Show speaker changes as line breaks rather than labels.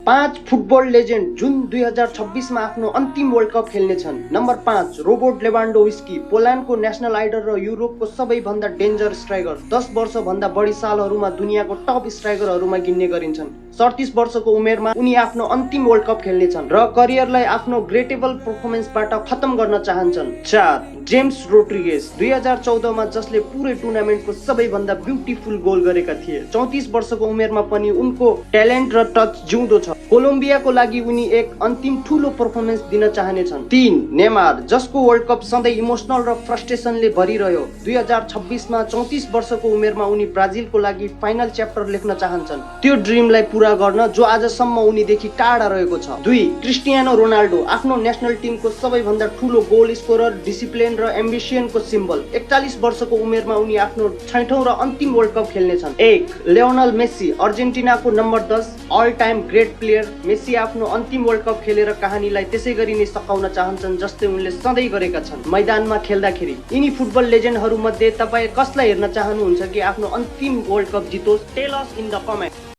5 football legend जुन 2026 मा आफ्नो अन्तिम वर्ल्ड कप खेल्नेछन्। नम्बर 5 रोबर्ट लेभान्डोव्स्की, पोल्यान्डको नेसनल आइडल र युरोपको सबैभन्दा डेन्जर स्ट्राइकर। 10 वर्षभन्दा बढी सालहरूमा दुनियाँको टप स्ट्राइकरहरूमा गिन्ने गरिन्छन्। 37 वर्षको उमेरमा उनी आफ्नो अन्तिम वर्ल्ड कप खेल्नेछन् र करियरलाई आफ्नो ग्रेटेबल पर्फर्मेन्सबाट खत्म गर्न चाहन्छन्। 4 जेम्स रोड्रिगेज, 2014 मा जसले पुरै टुर्नामेन्टको सबैभन्दा ब्युटिफुल गोल गरेका थिए। 34 वर्षको उमेरमा पनि उनको ट्यालेन्ट र टच जिउँदो छ। कोलम्बियाको लागि उनी एक अन्तिम ठूलो पर्फर्मेन्स दिन चाहनेछन्। 3 नेमार, जसको वर्ल्ड कप सधैँ इमोसनल र फ्रस्ट्रेसनले भरिरह्यो। 2026 मा 34 वर्षको उमेरमा उनी ब्राजिलको लागि फाइनल च्याप्टर लेख्न चाहन्छन्, त्यो ड्रिमलाई पूरा गर्न जो आजसम्म उनीदेखि टाढा रहेको छ। 2 क्रिस्टियानो रोनाल्डो, आफ्नो नेसनल टिमको सबैभन्दा ठूलो गोल स्कोरर, डिसिप्लिन र एम्बिसनको सिम्बल। 41 वर्षको उमेरमा उनी आफ्नो 6औं र अन्तिम वर्ल्ड कप खेल्नेछन्। 1 लियोनल मेस्सी, अर्जेन्टिनाको number 10 all time great player. Messi आफ्नो अन्तिम वर्ल्ड कप खेलेर कहानीलाई त्यसैगरी नै सकाउन चाहन्छन् जस्तै उनले सधैँ गरेका छन्। मैदानमा खेल्दाखेरि यिनी फुटबल लेजेन्डहरू मध्ये तपाईँ कसलाई हेर्न चाहनुहुन्छ कि आफ्नो अन्तिम वर्ल्ड कप जितोस्? Tell us in the comment.